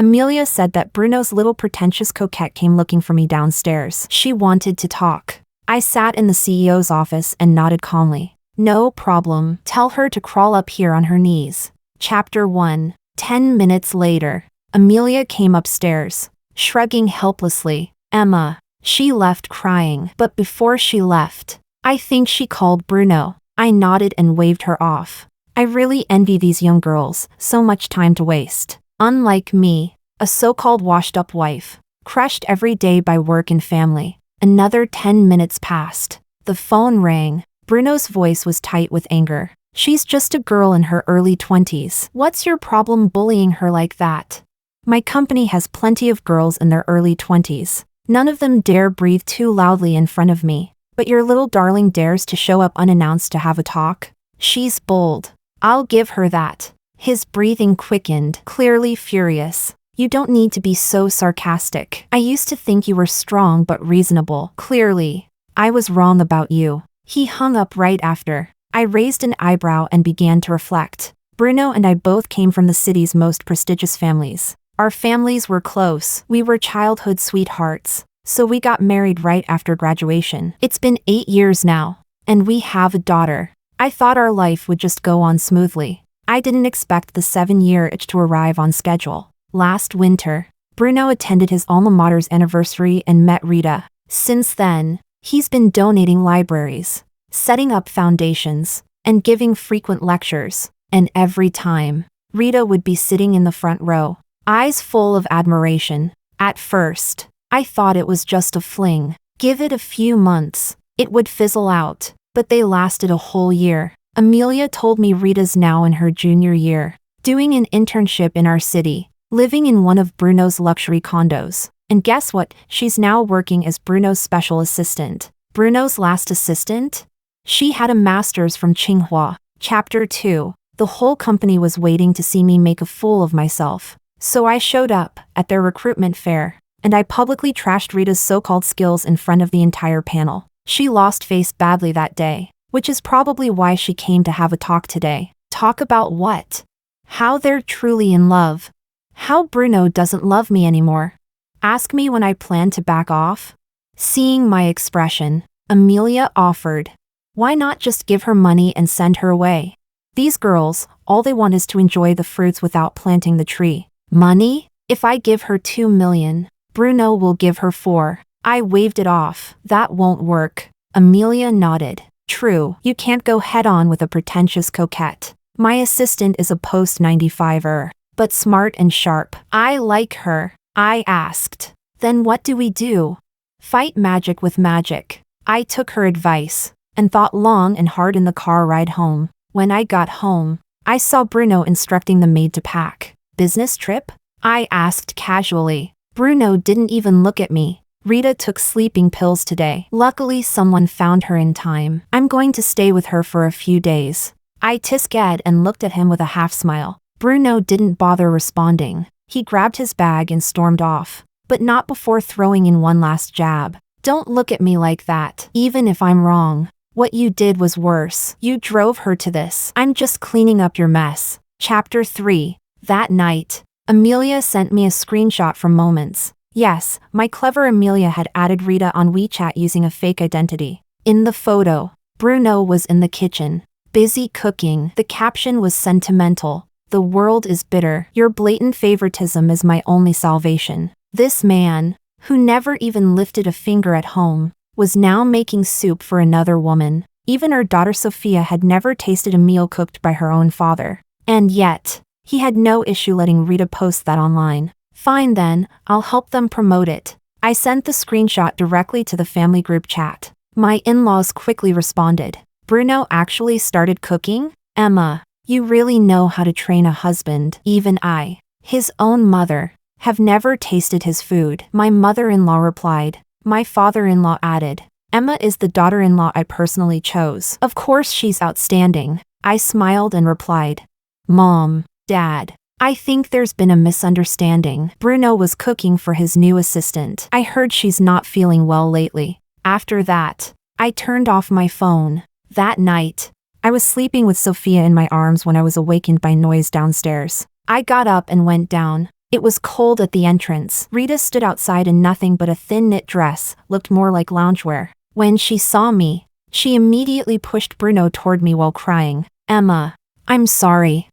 Amelia said that Bruno's little pretentious coquette came looking for me downstairs. She wanted to talk. I sat in the CEO's office and nodded calmly. No problem. Tell her to crawl up here on her knees. Chapter 1. 10 minutes later. Amelia came upstairs, shrugging helplessly. Emma. She left crying, but before she left, I think she called Bruno. I nodded and waved her off. I really envy these young girls, so much time to waste. Unlike me, a so-called washed-up wife, crushed every day by work and family. Another 10 minutes passed. The phone rang. Bruno's voice was tight with anger. She's just a girl in her early 20s. What's your problem bullying her like that? My company has plenty of girls in their early 20s. None of them dare breathe too loudly in front of me. But your little darling dares to show up unannounced to have a talk? She's bold. I'll give her that. His breathing quickened, clearly furious. You don't need to be so sarcastic. I used to think you were strong but reasonable. Clearly, I was wrong about you. He hung up right after. I raised an eyebrow and began to reflect. Bruno and I both came from the city's most prestigious families. Our families were close. We were childhood sweethearts. So we got married right after graduation. It's been 8 years now, and we have a daughter. I thought our life would just go on smoothly. I didn't expect the 7-year itch to arrive on schedule. Last winter, Bruno attended his alma mater's anniversary and met Rita. Since then, he's been donating libraries, setting up foundations, and giving frequent lectures. And every time, Rita would be sitting in the front row, eyes full of admiration. At first, I thought it was just a fling. Give it a few months, it would fizzle out. But they lasted a whole year. Amelia told me Rita's now in her junior year, doing an internship in our city, living in one of Bruno's luxury condos. And guess what? She's now working as Bruno's special assistant. Bruno's last assistant? She had a master's from Tsinghua. Chapter 2. The whole company was waiting to see me make a fool of myself. So I showed up at their recruitment fair, and I publicly trashed Rita's so-called skills in front of the entire panel. She lost face badly that day, which is probably why she came to have a talk today. Talk about what? How they're truly in love. How Bruno doesn't love me anymore. Ask me when I plan to back off. Seeing my expression, Amelia offered. Why not just give her money and send her away? These girls, all they want is to enjoy the fruits without planting the tree. Money? If I give her 2 million, Bruno will give her 4. I waved it off. That won't work. Amelia nodded. True, you can't go head-on with a pretentious coquette. My assistant is a post-95er, but smart and sharp. I like her. I asked. Then what do we do? Fight magic with magic. I took her advice, and thought long and hard in the car ride home. When I got home, I saw Bruno instructing the maid to pack. Business trip? I asked casually. Bruno didn't even look at me. Rita took sleeping pills today. Luckily someone found her in time. I'm going to stay with her for a few days. I tisked and looked at him with a half smile. Bruno didn't bother responding. He grabbed his bag and stormed off, but not before throwing in one last jab. Don't look at me like that, even if I'm wrong. What you did was worse. You drove her to this. I'm just cleaning up your mess. Chapter 3. That night, Amelia sent me a screenshot from Moments. Yes, my clever Amelia had added Rita on WeChat using a fake identity. In the photo, Bruno was in the kitchen, busy cooking. The caption was sentimental. The world is bitter. Your blatant favoritism is my only salvation. This man, who never even lifted a finger at home, was now making soup for another woman. Even her daughter Sophia had never tasted a meal cooked by her own father. And yet, he had no issue letting Rita post that online. Fine then, I'll help them promote it. I sent the screenshot directly to the family group chat. My in-laws quickly responded. Bruno actually started cooking? Emma, you really know how to train a husband. Even I, his own mother, have never tasted his food. My mother-in-law replied. My father-in-law added. Emma is the daughter-in-law I personally chose. Of course she's outstanding. I smiled and replied. Mom, Dad, I think there's been a misunderstanding. Bruno was cooking for his new assistant. I heard she's not feeling well lately. After that, I turned off my phone. That night, I was sleeping with Sophia in my arms when I was awakened by noise downstairs. I got up and went down. It was cold at the entrance. Rita stood outside in nothing but a thin knit dress, looked more like loungewear. When she saw me, she immediately pushed Bruno toward me while crying. Emma, I'm sorry.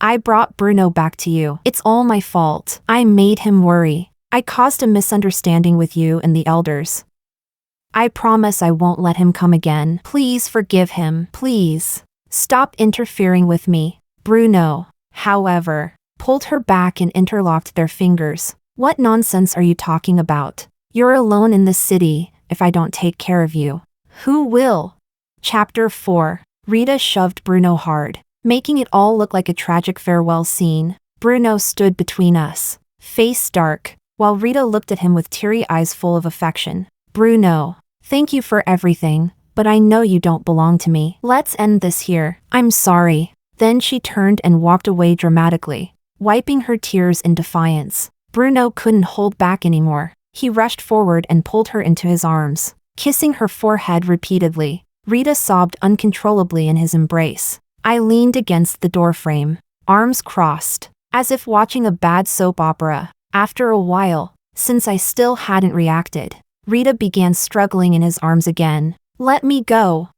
I brought Bruno back to you. It's all my fault. I made him worry. I caused a misunderstanding with you and the elders. I promise I won't let him come again. Please forgive him. Please. Stop interfering with me. Bruno, however, pulled her back and interlocked their fingers. What nonsense are you talking about? You're alone in this city. If I don't take care of you, who will? Chapter 4. Rita shoved Bruno hard, making it all look like a tragic farewell scene. Bruno stood between us, face dark, while Rita looked at him with teary eyes full of affection. Bruno, thank you for everything, but I know you don't belong to me. Let's end this here. I'm sorry. Then she turned and walked away dramatically, wiping her tears in defiance. Bruno couldn't hold back anymore. He rushed forward and pulled her into his arms, kissing her forehead repeatedly. Rita sobbed uncontrollably in his embrace. I leaned against the doorframe, arms crossed, as if watching a bad soap opera. After a while, since I still hadn't reacted, Rita began struggling in his arms again. Let me go.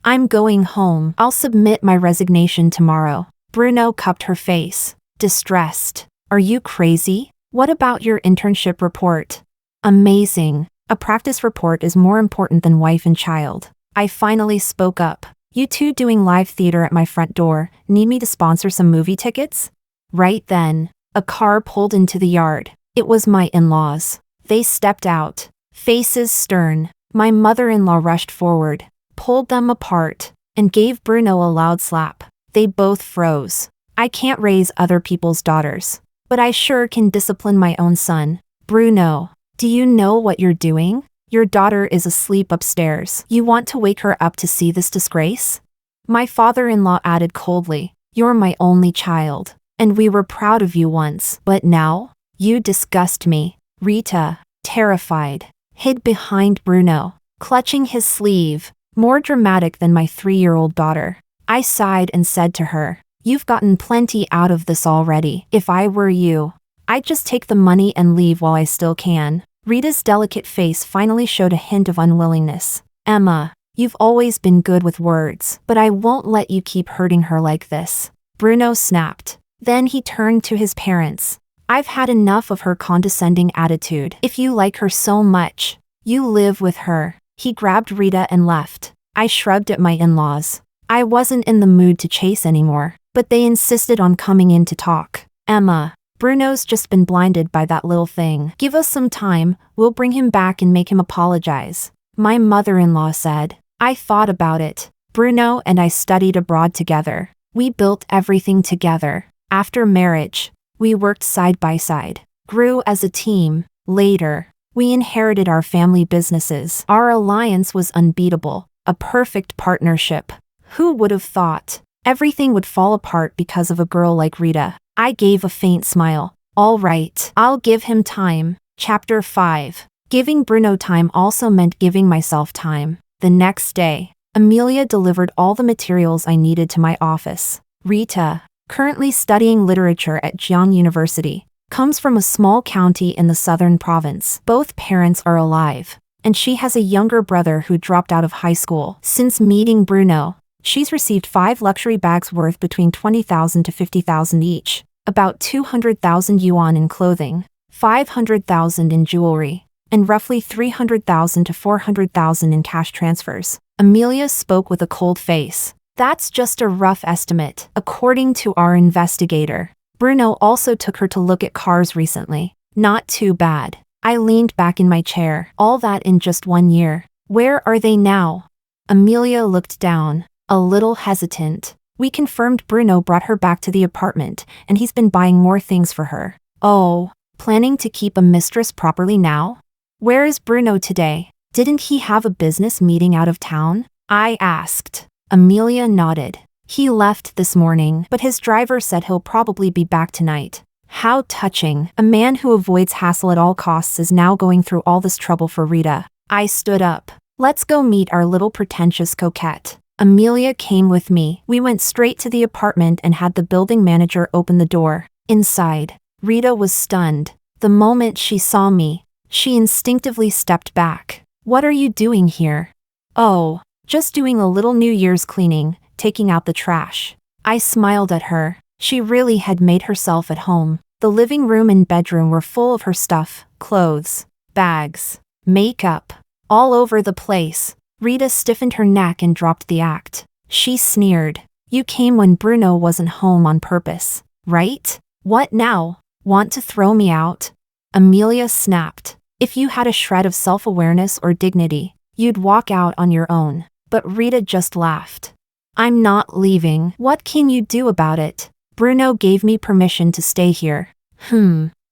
I'm going home. I'll submit my resignation tomorrow. Bruno cupped her face, distressed. Are you crazy? What about your internship report? Amazing. A practice report is more important than wife and child. I finally spoke up. You two doing live theater at my front door, need me to sponsor some movie tickets? Right then, a car pulled into the yard. It was my in-laws. They stepped out, faces stern. My mother-in-law rushed forward, pulled them apart, and gave Bruno a loud slap. They both froze. I can't raise other people's daughters, but I sure can discipline my own son. Bruno, do you know what you're doing? Your daughter is asleep upstairs. You want to wake her up to see this disgrace? My father-in-law added coldly, you're my only child, and we were proud of you once, but now? You disgust me. Rita, terrified, hid behind Bruno, clutching his sleeve, more dramatic than my 3-year-old daughter. I sighed and said to her, you've gotten plenty out of this already. If I were you, I'd just take the money and leave while I still can. Rita's delicate face finally showed a hint of unwillingness. Emma, you've always been good with words, but I won't let you keep hurting her like this. Bruno snapped. Then he turned to his parents. I've had enough of her condescending attitude. If you like her so much, you live with her. He grabbed Rita and left. I shrugged at my in-laws. I wasn't in the mood to chase anymore, but they insisted on coming in to talk. Emma, Bruno's just been blinded by that little thing. Give us some time, we'll bring him back and make him apologize. My mother-in-law said. I thought about it. Bruno and I studied abroad together. We built everything together. After marriage, we worked side by side, grew as a team. Later, we inherited our family businesses. Our alliance was unbeatable, a perfect partnership. Who would have thought? Everything would fall apart because of a girl like Rita. I gave a faint smile. All right, I'll give him time. Chapter 5. Giving Bruno time also meant giving myself time. The next day, Amelia delivered all the materials I needed to my office. Rita, currently studying literature at Jiang University, comes from a small county in the southern province. Both parents are alive, and she has a younger brother who dropped out of high school. Since meeting Bruno, she's received 5 luxury bags worth between 20,000 to 50,000 each, about 200,000 yuan in clothing, 500,000 in jewelry, and roughly 300,000 to 400,000 in cash transfers. Amelia spoke with a cold face. That's just a rough estimate, according to our investigator. Bruno also took her to look at cars recently. Not too bad. I leaned back in my chair. All that in just 1 year. Where are they now? Amelia looked down, a little hesitant. We confirmed Bruno brought her back to the apartment, and he's been buying more things for her. Oh, planning to keep a mistress properly now? Where is Bruno today? Didn't he have a business meeting out of town? I asked. Amelia nodded. He left this morning, but his driver said he'll probably be back tonight. How touching. A man who avoids hassle at all costs is now going through all this trouble for Rita. I stood up. Let's go meet our little pretentious coquette. Amelia came with me. We went straight to the apartment and had the building manager open the door. Inside, Rita was stunned. The moment she saw me, she instinctively stepped back. What are you doing here? Oh, just doing a little New Year's cleaning, taking out the trash. I smiled at her. She really had made herself at home. The living room and bedroom were full of her stuff, clothes, bags, makeup, all over the place. Rita stiffened her neck and dropped the act. She sneered. You came when Bruno wasn't home on purpose, right? What now? Want to throw me out? Amelia snapped. If you had a shred of self-awareness or dignity, you'd walk out on your own. But Rita just laughed. I'm not leaving. What can you do about it? Bruno gave me permission to stay here.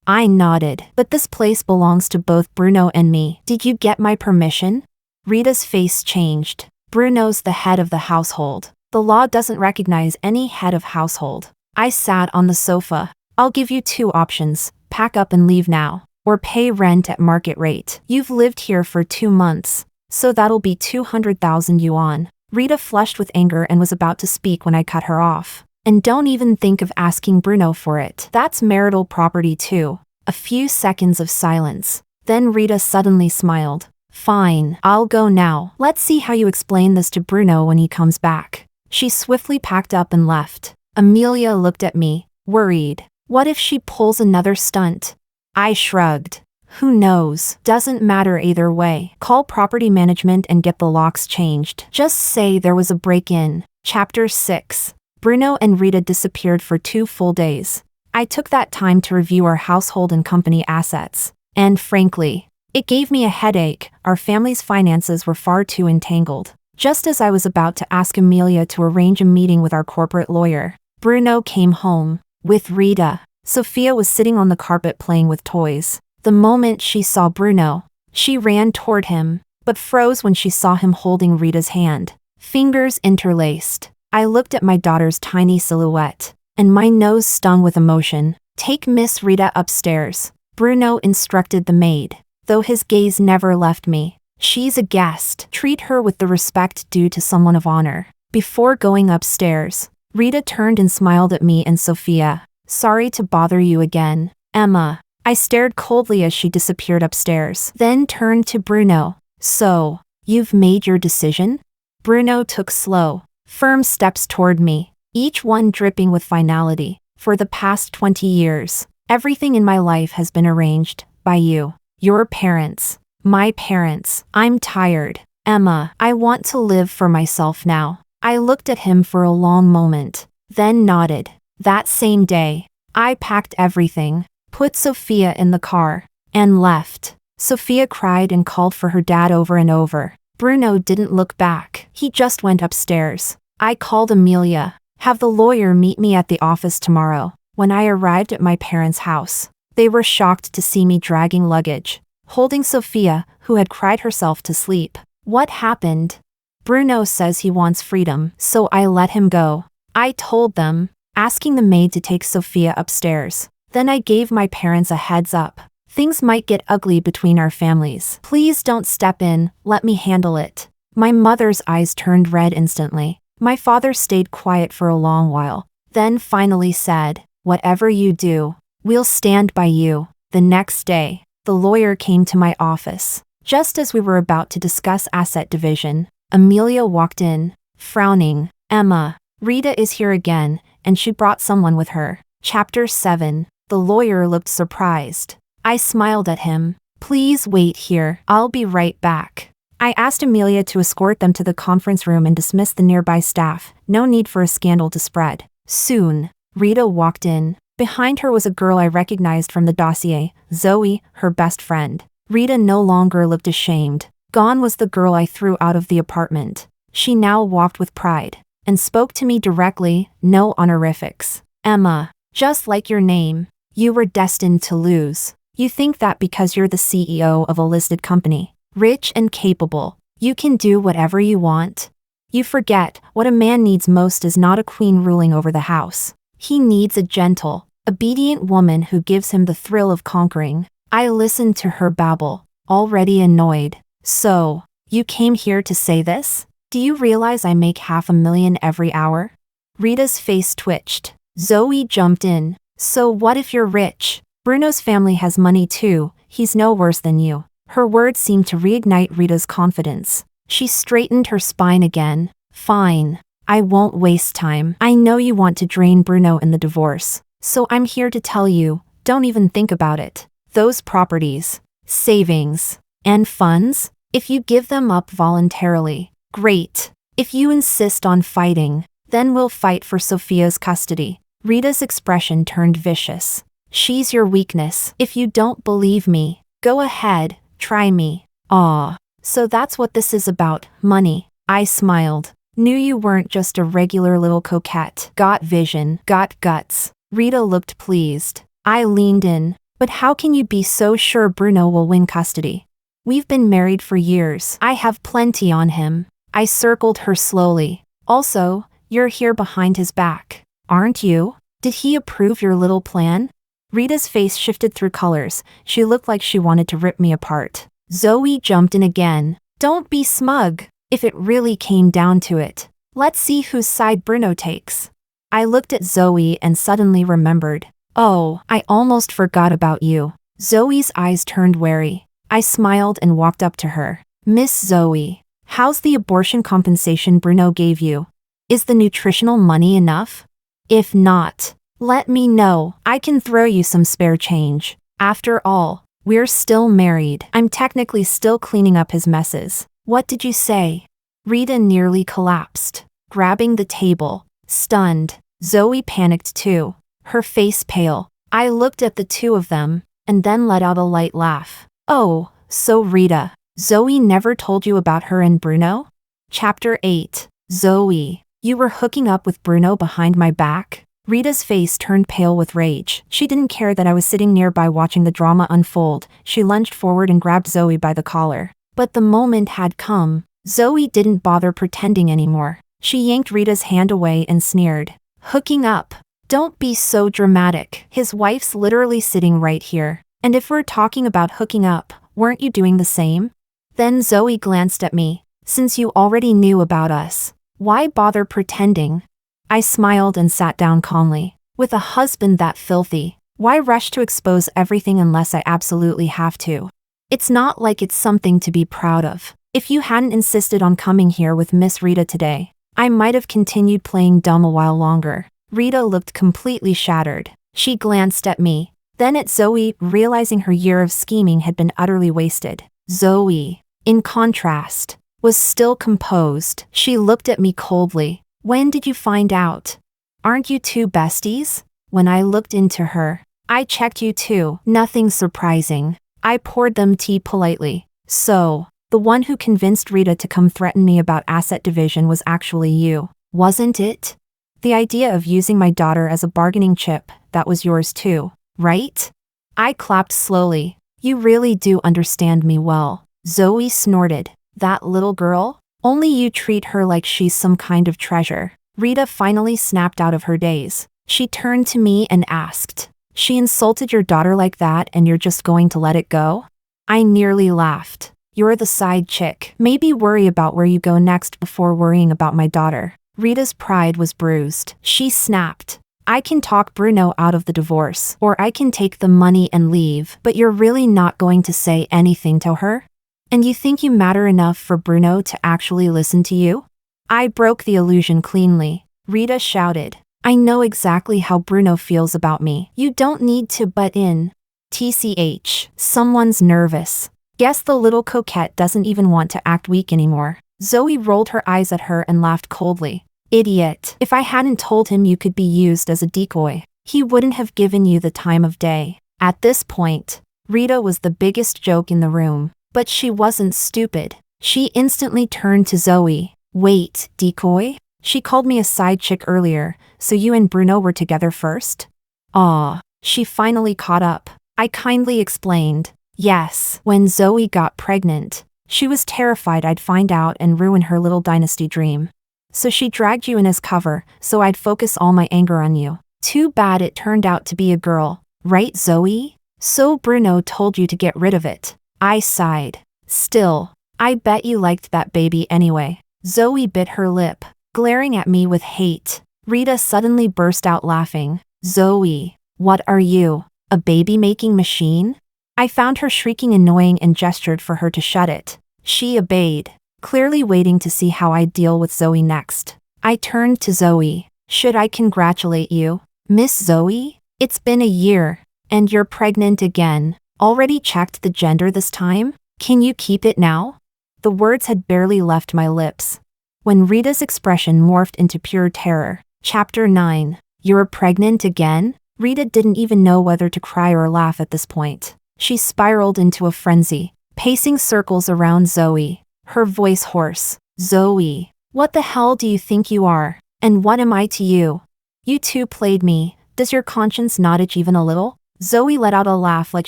I nodded. But this place belongs to both Bruno and me. Did you get my permission? Rita's face changed. Bruno's the head of the household. The law doesn't recognize any head of household. I sat on the sofa. I'll give you two options. Pack up and leave now. Or pay rent at market rate. You've lived here for 2 months. So that'll be 200,000 yuan. Rita flushed with anger and was about to speak when I cut her off. And don't even think of asking Bruno for it. That's marital property too. A few seconds of silence. Then Rita suddenly smiled. Fine, I'll go now. Let's see how you explain this to Bruno when he comes back. She swiftly packed up and left. Amelia looked at me, worried. What if she pulls another stunt? I shrugged. Who knows? Doesn't matter either way. Call property management and get the locks changed. Just say there was a break-in. Chapter 6. Bruno and Rita disappeared for 2 full days. I took that time to review our household and company assets. And frankly, it gave me a headache. Our family's finances were far too entangled. Just as I was about to ask Amelia to arrange a meeting with our corporate lawyer, Bruno came home. With Rita. Sophia was sitting on the carpet playing with toys. The moment she saw Bruno, she ran toward him, but froze when she saw him holding Rita's hand. Fingers interlaced. I looked at my daughter's tiny silhouette, and my nose stung with emotion. Take Miss Rita upstairs, Bruno instructed the maid, though his gaze never left me. She's a guest. Treat her with the respect due to someone of honor. Before going upstairs, Rita turned and smiled at me and Sophia. Sorry to bother you again, Emma. I stared coldly as she disappeared upstairs, then turned to Bruno. So, you've made your decision? Bruno took slow, firm steps toward me, each one dripping with finality. For the past 20 years, everything in my life has been arranged by you, your parents, my parents. I'm tired, Emma. I want to live for myself now. I looked at him for a long moment, then nodded. That same day, I packed everything, put Sophia in the car, and left. Sophia cried and called for her dad over and over. Bruno didn't look back. He just went upstairs. I called Amelia. Have the lawyer meet me at the office tomorrow. When I arrived at my parents' house, they were shocked to see me dragging luggage, holding Sophia, who had cried herself to sleep. What happened? Bruno says he wants freedom, so I let him go. I told them, asking the maid to take Sophia upstairs. Then I gave my parents a heads up. Things might get ugly between our families. Please don't step in, let me handle it. My mother's eyes turned red instantly. My father stayed quiet for a long while, then finally said, whatever you do, we'll stand by you. The next day, the lawyer came to my office. Just as we were about to discuss asset division, Amelia walked in, frowning. Emma, Rita is here again, and she brought someone with her. Chapter 7. The lawyer looked surprised. I smiled at him. Please wait here, I'll be right back. I asked Amelia to escort them to the conference room and dismiss the nearby staff. No need for a scandal to spread. Soon, Rita walked in. Behind her was a girl I recognized from the dossier, Zoe, her best friend. Rita no longer looked ashamed. Gone was the girl I threw out of the apartment. She now walked with pride, and spoke to me directly, no honorifics. Emma, just like your name, you were destined to lose. You think that because you're the CEO of a listed company, rich and capable, you can do whatever you want? You forget, what a man needs most is not a queen ruling over the house. He needs a gentle, obedient woman who gives him the thrill of conquering. I listened to her babble, already annoyed. So, you came here to say this? Do you realize I make $500,000 every hour? Rita's face twitched. Zoe jumped in. So what if you're rich? Bruno's family has money too, he's no worse than you. Her words seemed to reignite Rita's confidence. She straightened her spine again. Fine. I won't waste time. I know you want to drain Bruno in the divorce. So I'm here to tell you, don't even think about it. Those properties, savings, and funds, if you give them up voluntarily, great. If you insist on fighting, then we'll fight for Sophia's custody. Rita's expression turned vicious. She's your weakness. If you don't believe me, go ahead, try me. Aw. So that's what this is about, money. I smiled. Knew you weren't just a regular little coquette. Got vision, got guts. Rita looked pleased. I leaned in. But how can you be so sure Bruno will win custody? We've been married for years. I have plenty on him. I circled her slowly. Also, you're here behind his back, aren't you? Did he approve your little plan? Rita's face shifted through colors. She looked like she wanted to rip me apart. Zoe jumped in again. Don't be smug. If it really came down to it, let's see whose side Bruno takes. I looked at Zoe and suddenly remembered. Oh, I almost forgot about you. Zoe's eyes turned wary. I smiled and walked up to her. Miss Zoe, how's the abortion compensation Bruno gave you? Is the nutritional money enough? If not, let me know. I can throw you some spare change. After all, we're still married. I'm technically still cleaning up his messes. What did you say? Rita nearly collapsed, grabbing the table, stunned. Zoe panicked too, her face pale. I looked at the two of them, and then let out a light laugh. Oh, so Rita, Zoe never told you about her and Bruno? Chapter 8. Zoe, you were hooking up with Bruno behind my back? Rita's face turned pale with rage. She didn't care that I was sitting nearby watching the drama unfold. She lunged forward and grabbed Zoe by the collar. But the moment had come. Zoe didn't bother pretending anymore. She yanked Rita's hand away and sneered. Hooking up? Don't be so dramatic. His wife's literally sitting right here. And if we're talking about hooking up, weren't you doing the same? Then Zoe glanced at me. Since you already knew about us, why bother pretending? I smiled and sat down calmly. With a husband that filthy, why rush to expose everything unless I absolutely have to? It's not like it's something to be proud of. If you hadn't insisted on coming here with Miss Rita today, I might have continued playing dumb a while longer. Rita looked completely shattered. She glanced at me, then at Zoe, realizing her year of scheming had been utterly wasted. Zoe, in contrast, was still composed. She looked at me coldly. When did you find out? Aren't you two besties? When I looked into her, I checked you too. Nothing surprising. I poured them tea politely. So, the one who convinced Rita to come threaten me about asset division was actually you, wasn't it? The idea of using my daughter as a bargaining chip, that was yours too, right? I clapped slowly. You really do understand me well. Zoe snorted. That little girl? Only you treat her like she's some kind of treasure. Rita finally snapped out of her daze. She turned to me and asked, she insulted your daughter like that and you're just going to let it go? I nearly laughed. You're the side chick. Maybe worry about where you go next before worrying about my daughter. Rita's pride was bruised. She snapped. I can talk Bruno out of the divorce, or I can take the money and leave, but you're really not going to say anything to her? And you think you matter enough for Bruno to actually listen to you? I broke the illusion cleanly. Rita shouted. I know exactly how Bruno feels about me. You don't need to butt in. TCH. Someone's nervous. Guess the little coquette doesn't even want to act weak anymore. Zoe rolled her eyes at her and laughed coldly. Idiot. If I hadn't told him you could be used as a decoy, he wouldn't have given you the time of day. At this point, Rita was the biggest joke in the room. But she wasn't stupid. She instantly turned to Zoe. Wait, decoy? She called me a side chick earlier, so you and Bruno were together first? Aw, she finally caught up. I kindly explained. Yes, when Zoe got pregnant, she was terrified I'd find out and ruin her little dynasty dream. So she dragged you in as cover, so I'd focus all my anger on you. Too bad it turned out to be a girl, right Zoe? So Bruno told you to get rid of it. I sighed. Still, I bet you liked that baby anyway. Zoe bit her lip, glaring at me with hate. Rita suddenly burst out laughing. Zoe, What are you, a baby-making machine? I found her shrieking annoying and gestured for her to shut it. She obeyed, clearly waiting to see how I'd deal with Zoe next. I turned to Zoe. Should I congratulate you, Miss Zoe? It's been a year, and you're pregnant again. Already checked the gender this time? Can you keep it now? The words had barely left my lips when Rita's expression morphed into pure terror. Chapter 9. You're pregnant again? Rita didn't even know whether to cry or laugh at this point. She spiraled into a frenzy, pacing circles around Zoe, her voice hoarse. Zoe, what the hell do you think you are? And what am I to you? You two played me. Does your conscience not itch even a little? Zoe let out a laugh like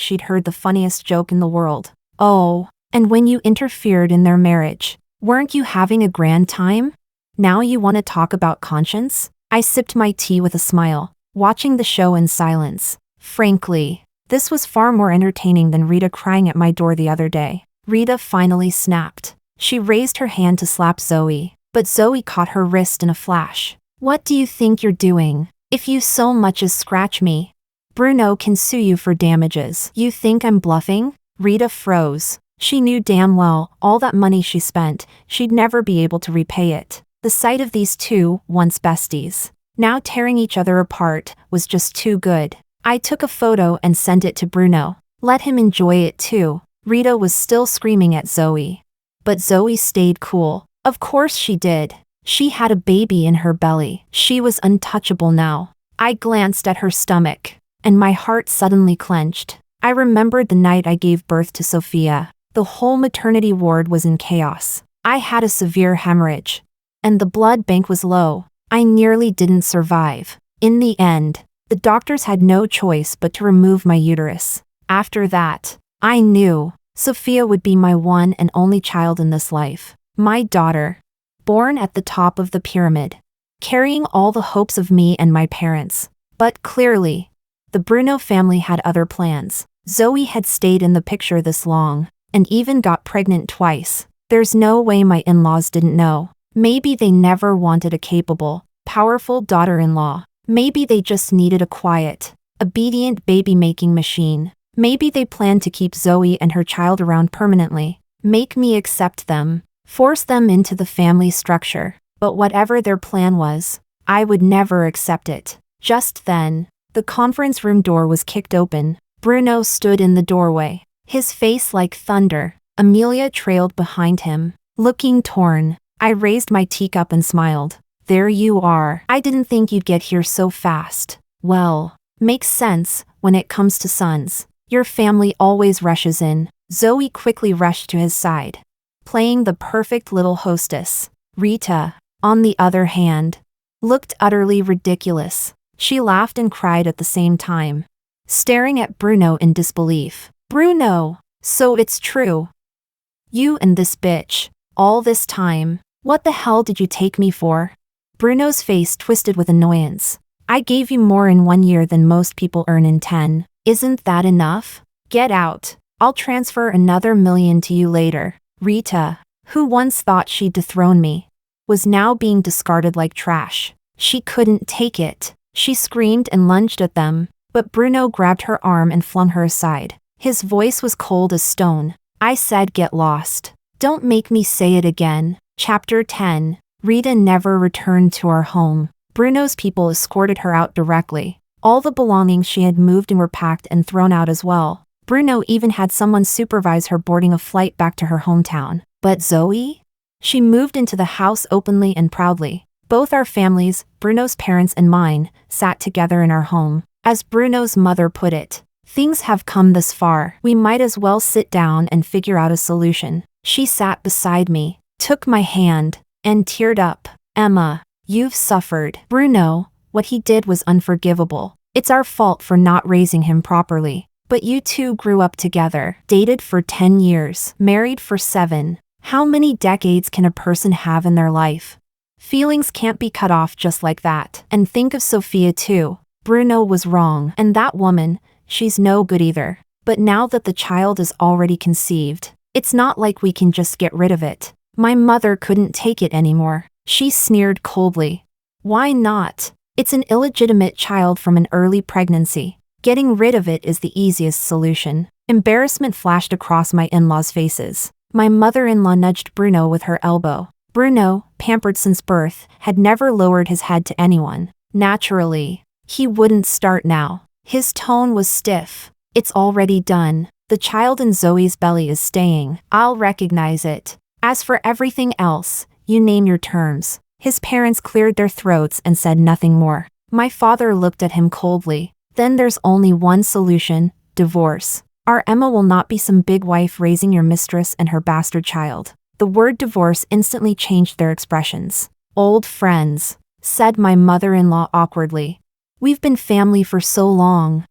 she'd heard the funniest joke in the world. Oh, and when you interfered in their marriage, weren't you having a grand time? Now you want to talk about conscience? I sipped my tea with a smile, watching the show in silence. Frankly, this was far more entertaining than Rita crying at my door the other day. Rita finally snapped. She raised her hand to slap Zoe, but Zoe caught her wrist in a flash. What do you think you're doing? If you so much as scratch me, Bruno can sue you for damages. You think I'm bluffing? Rita froze. She knew damn well, all that money she spent, she'd never be able to repay it. The sight of these two, once besties, now tearing each other apart, was just too good. I took a photo and sent it to Bruno. Let him enjoy it too. Rita was still screaming at Zoe. But Zoe stayed cool. Of course she did. She had a baby in her belly. She was untouchable now. I glanced at her stomach, and my heart suddenly clenched. I remembered the night I gave birth to Sophia. The whole maternity ward was in chaos. I had a severe hemorrhage, and the blood bank was low. I nearly didn't survive. In the end, the doctors had no choice but to remove my uterus. After that, I knew Sophia would be my one and only child in this life. My daughter, born at the top of the pyramid, carrying all the hopes of me and my parents. But clearly, the Bruno family had other plans. Zoe had stayed in the picture this long, and even got pregnant twice. There's no way my in-laws didn't know. Maybe they never wanted a capable, powerful daughter-in-law. Maybe they just needed a quiet, obedient baby-making machine. Maybe they planned to keep Zoe and her child around permanently, make me accept them, force them into the family structure. But whatever their plan was, I would never accept it. Just then, the conference room door was kicked open. Bruno stood in the doorway, his face like thunder. Amelia trailed behind him, looking torn. I raised my teacup and smiled. There you are. I didn't think you'd get here so fast. Well, makes sense when it comes to sons. Your family always rushes in. Zoe quickly rushed to his side, playing the perfect little hostess. Rita, on the other hand, looked utterly ridiculous. She laughed and cried at the same time, staring at Bruno in disbelief. Bruno, so it's true. You and this bitch, all this time, what the hell did you take me for? Bruno's face twisted with annoyance. I gave you more in 1 year than most people earn in 10. Isn't that enough? Get out. I'll transfer another $1 million to you later. Rita, who once thought she'd dethrone me, was now being discarded like trash. She couldn't take it. She screamed and lunged at them, but Bruno grabbed her arm and flung her aside. His voice was cold as stone. I said get lost. Don't make me say it again. Chapter 10. Rita never returned to our home. Bruno's people escorted her out directly. All the belongings she had moved in were packed and thrown out as well. Bruno even had someone supervise her boarding a flight back to her hometown. But Zoe? She moved into the house openly and proudly. Both our families, Bruno's parents and mine, sat together in our home. As Bruno's mother put it, things have come this far. We might as well sit down and figure out a solution. She sat beside me, took my hand, and teared up. Emma, you've suffered. Bruno, what he did was unforgivable. It's our fault for not raising him properly. But you two grew up together, dated for 10 years, married for 7. How many decades can a person have in their life? Feelings can't be cut off just like that. And think of Sophia too. Bruno was wrong. And that woman, she's no good either. But now that the child is already conceived, it's not like we can just get rid of it. My mother couldn't take it anymore. She sneered coldly. Why not? It's an illegitimate child from an early pregnancy. Getting rid of it is the easiest solution. Embarrassment flashed across my in-laws' faces. My mother-in-law nudged Bruno with her elbow. Bruno, pampered since birth, had never lowered his head to anyone. Naturally, he wouldn't start now. His tone was stiff. It's already done. The child in Zoe's belly is staying. I'll recognize it. As for everything else, you name your terms. His parents cleared their throats and said nothing more. My father looked at him coldly. Then there's only one solution: divorce. Our Emma will not be some big wife raising your mistress and her bastard child. The word divorce instantly changed their expressions. Old friends, said my mother-in-law awkwardly. We've been family for so long.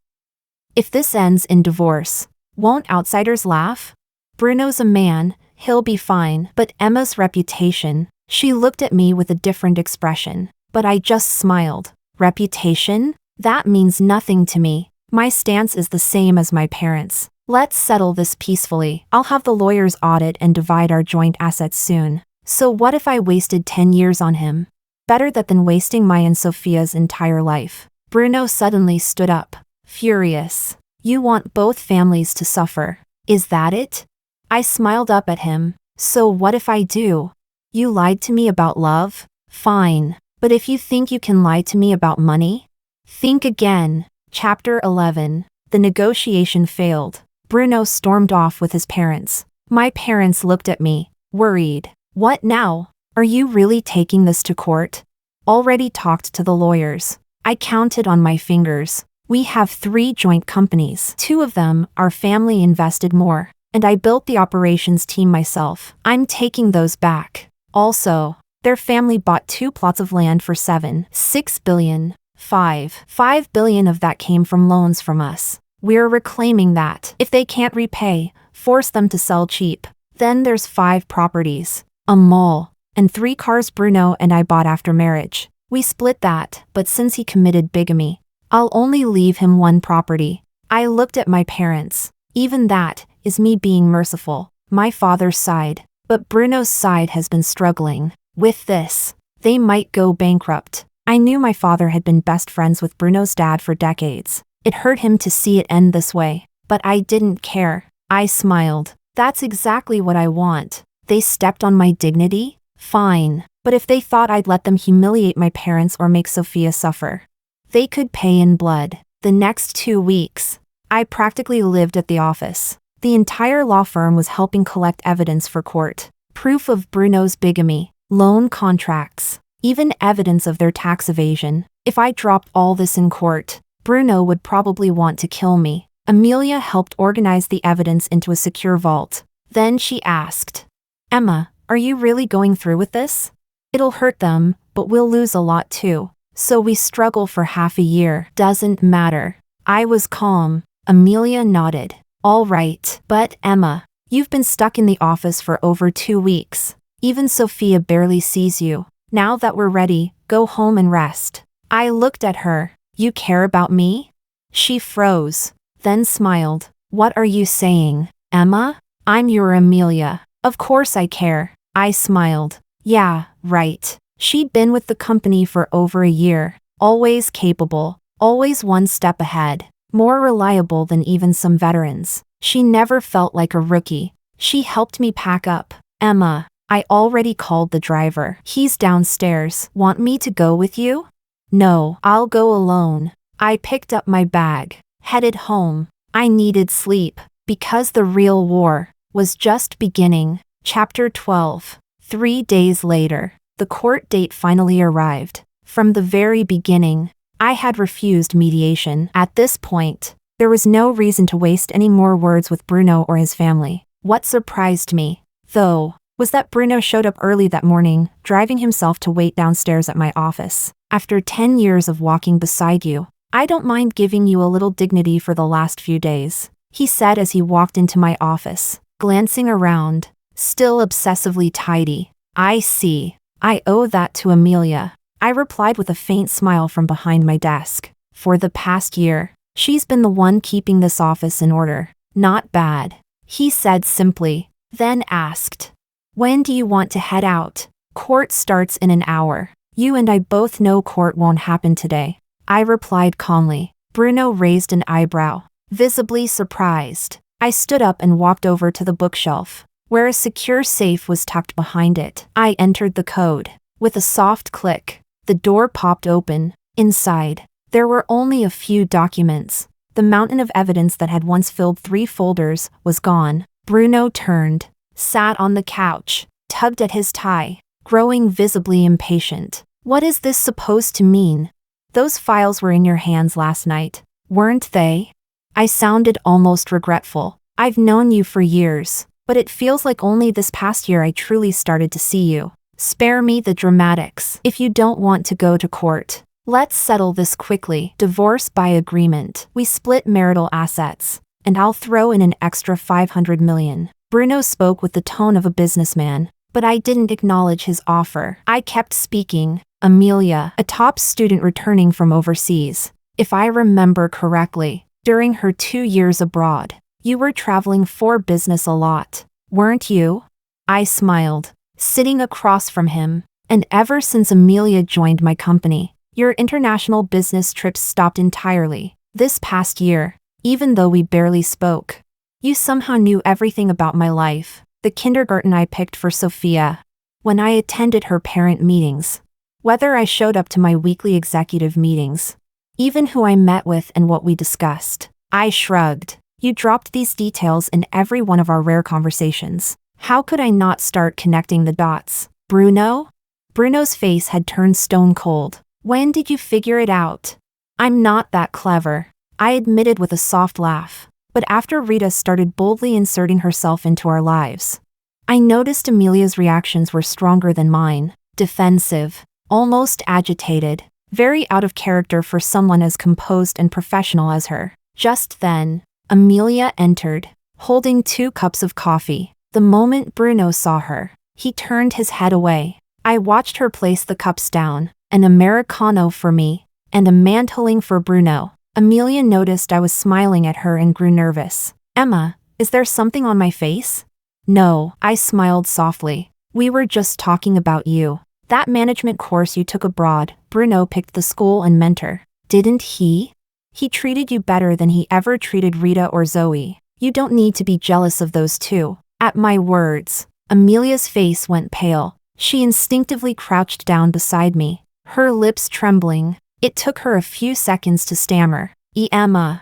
If this ends in divorce, won't outsiders laugh? Bruno's a man, he'll be fine, but Emma's reputation. She looked at me with a different expression, but I just smiled. Reputation? That means nothing to me. My stance is the same as my parents. Let's settle this peacefully. I'll have the lawyers audit and divide our joint assets soon. So what if I wasted 10 years on him? Better that than wasting my and Sophia's entire life. Bruno suddenly stood up, furious. You want both families to suffer. Is that it? I smiled up at him. So what if I do? You lied to me about love? Fine. But if you think you can lie to me about money? Think again. Chapter 11. The negotiation failed. Bruno stormed off with his parents. My parents looked at me, worried. What now? Are you really taking this to court? Already talked to the lawyers. I counted on my fingers. We have 3 joint companies. 2 of them, our family invested more. And I built the operations team myself. I'm taking those back. Also, their family bought 2 plots of land for $6 billion. 5 billion of that came from loans from us. We're reclaiming that. If they can't repay, force them to sell cheap. Then there's 5 properties, a mall, and 3 cars Bruno and I bought after marriage. We split that, but since he committed bigamy, I'll only leave him 1 property. I looked at my parents. Even that is me being merciful. My father's side. But Bruno's side has been struggling. With this, they might go bankrupt. I knew my father had been best friends with Bruno's dad for decades. It hurt him to see it end this way. But I didn't care. I smiled. That's exactly what I want. They stepped on my dignity? Fine. But if they thought I'd let them humiliate my parents or make Sophia suffer, they could pay in blood. The next 2 weeks, I practically lived at the office. The entire law firm was helping collect evidence for court. Proof of Bruno's bigamy, loan contracts, even evidence of their tax evasion. If I dropped all this in court, Bruno would probably want to kill me. Amelia helped organize the evidence into a secure vault. Then she asked, Emma, are you really going through with this? It'll hurt them, but we'll lose a lot too. So we struggle for half a year. Doesn't matter. I was calm. Amelia nodded. All right, but Emma, you've been stuck in the office for over 2 weeks. Even Sophia barely sees you. Now that we're ready, go home and rest. I looked at her. You care about me? She froze, then smiled. What are you saying, Emma? I'm your Amelia. Of course I care. I smiled. Yeah, right. She'd been with the company for over a year. Always capable. Always 1 step ahead. More reliable than even some veterans. She never felt like a rookie. She helped me pack up. Emma, I already called the driver. He's downstairs. Want me to go with you? No, I'll go alone. I picked up my bag, headed home. I needed sleep, because the real war was just beginning. Chapter 12. 3 days later, the court date finally arrived. From the very beginning, I had refused mediation. At this point, there was no reason to waste any more words with Bruno or his family. What surprised me, though, was that Bruno showed up early that morning, driving himself to wait downstairs at my office. After 10 years of walking beside you, I don't mind giving you a little dignity for the last few days, he said as he walked into my office, glancing around, still obsessively tidy. I see. I owe that to Amelia. I replied with a faint smile from behind my desk. For the past year, she's been the one keeping this office in order. Not bad, he said simply, then asked, when do you want to head out? Court starts in an hour. You and I both know court won't happen today. I replied calmly. Bruno raised an eyebrow, visibly surprised. I stood up and walked over to the bookshelf, where a secure safe was tucked behind it. I entered the code. With a soft click, the door popped open. Inside, there were only a few documents. The mountain of evidence that had once filled 3 folders was gone. Bruno turned, sat on the couch, tugged at his tie, growing visibly impatient. What is this supposed to mean? Those files were in your hands last night, weren't they? I sounded almost regretful. I've known you for years, but it feels like only this past year I truly started to see you. Spare me the dramatics. If you don't want to go to court, let's settle this quickly. Divorce by agreement. We split marital assets, and I'll throw in an extra 500 million. Bruno spoke with the tone of a businessman, but I didn't acknowledge his offer. I kept speaking. Amelia, a top student returning from overseas. If I remember correctly, during her 2 years abroad, you were traveling for business a lot, weren't you? I smiled, sitting across from him. And ever since Amelia joined my company, your international business trips stopped entirely. This past year, even though we barely spoke, you somehow knew everything about my life. The kindergarten I picked for Sophia, when I attended her parent meetings, whether I showed up to my weekly executive meetings, even who I met with and what we discussed. I shrugged. You dropped these details in every one of our rare conversations. How could I not start connecting the dots? Bruno? Bruno's face had turned stone cold. When did you figure it out? I'm not that clever, I admitted with a soft laugh. But after Rita started boldly inserting herself into our lives, I noticed Amelia's reactions were stronger than mine. Defensive, almost agitated, very out of character for someone as composed and professional as her. Just then, Amelia entered, holding 2 cups of coffee. The moment Bruno saw her, he turned his head away. I watched her place the cups down, an Americano for me, and a mantling for Bruno. Amelia noticed I was smiling at her and grew nervous. Emma, is there something on my face? No, I smiled softly. We were just talking about you. That management course you took abroad. Bruno picked the school and mentor. Didn't he? He treated you better than he ever treated Rita or Zoe. You don't need to be jealous of those 2. At my words, Amelia's face went pale. She instinctively crouched down beside me, her lips trembling. It took her a few seconds to stammer. Emma.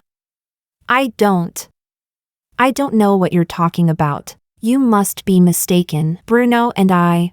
I don't know what you're talking about. You must be mistaken. Bruno and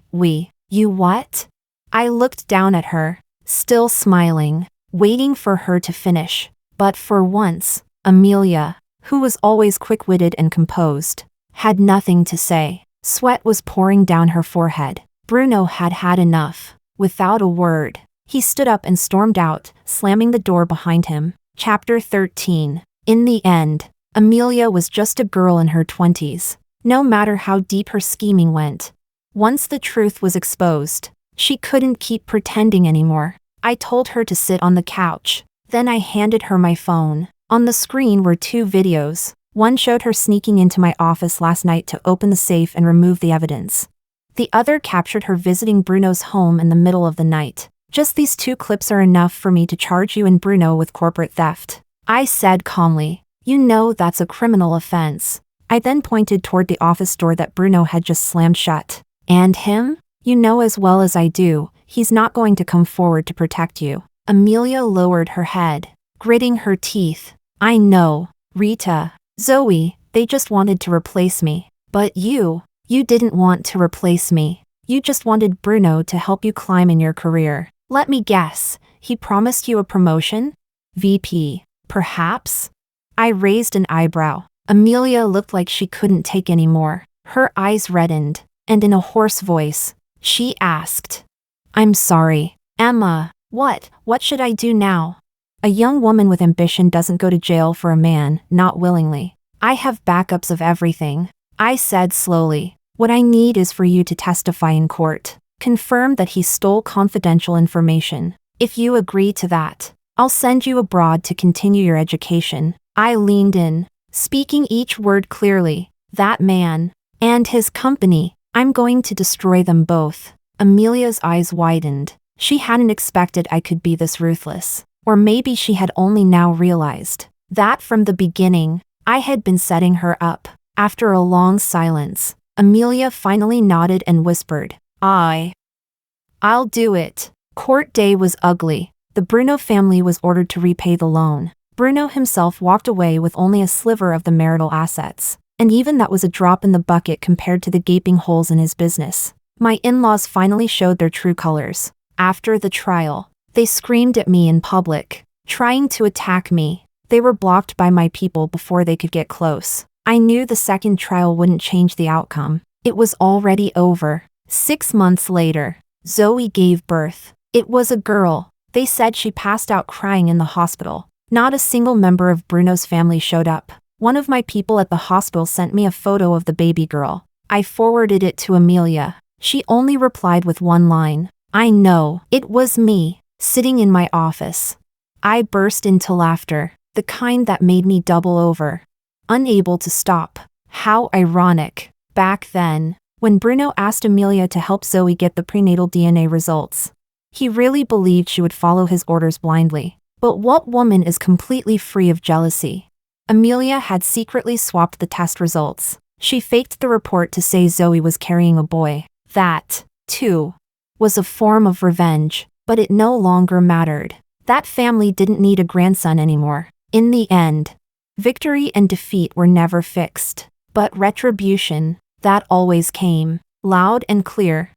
you what? I looked down at her, still smiling, waiting for her to finish. But for once, Amelia, who was always quick-witted and composed, had nothing to say. Sweat was pouring down her forehead. Bruno had had enough. Without a word, he stood up and stormed out, slamming the door behind him. Chapter 13. In the end, Amelia was just a girl in her 20s, no matter how deep her scheming went. Once the truth was exposed, she couldn't keep pretending anymore. I told her to sit on the couch. Then I handed her my phone. On the screen were 2 videos. One showed her sneaking into my office last night to open the safe and remove the evidence. The other captured her visiting Bruno's home in the middle of the night. Just these 2 clips are enough for me to charge you and Bruno with corporate theft, I said calmly. You know that's a criminal offense. I then pointed toward the office door that Bruno had just slammed shut. And him? You know as well as I do, he's not going to come forward to protect you. Amelia lowered her head, gritting her teeth. I know, Rita, Zoe, they just wanted to replace me. But you didn't want to replace me. You just wanted Bruno to help you climb in your career. Let me guess, he promised you a promotion? VP, perhaps? I raised an eyebrow. Amelia looked like she couldn't take any more. Her eyes reddened, and in a hoarse voice, she asked, I'm sorry, Emma, what should I do now? A young woman with ambition doesn't go to jail for a man, not willingly. I have backups of everything, I said slowly. What I need is for you to testify in court. Confirm that he stole confidential information. If you agree to that, I'll send you abroad to continue your education. I leaned in, speaking each word clearly. That man, and his company, I'm going to destroy them both. Amelia's eyes widened. She hadn't expected I could be this ruthless. Or maybe she had only now realized that from the beginning, I had been setting her up. After a long silence, Amelia finally nodded and whispered, I'll do it. Court day was ugly. The Bruno family was ordered to repay the loan. Bruno himself walked away with only a sliver of the marital assets. And even that was a drop in the bucket compared to the gaping holes in his business. My in-laws finally showed their true colors. After the trial, they screamed at me in public, trying to attack me. They were blocked by my people before they could get close. I knew the second trial wouldn't change the outcome. It was already over. 6 months later, Zoe gave birth. It was a girl. They said she passed out crying in the hospital. Not a single member of Bruno's family showed up. One of my people at the hospital sent me a photo of the baby girl. I forwarded it to Amelia. She only replied with one line. I know, it was me, sitting in my office. I burst into laughter, the kind that made me double over. Unable to stop. How ironic. Back then, when Bruno asked Amelia to help Zoe get the prenatal DNA results, he really believed she would follow his orders blindly. But what woman is completely free of jealousy? Amelia had secretly swapped the test results. She faked the report to say Zoe was carrying a boy. That, too, was a form of revenge, but it no longer mattered. That family didn't need a grandson anymore. In the end, victory and defeat were never fixed. But retribution, that always came, loud and clear.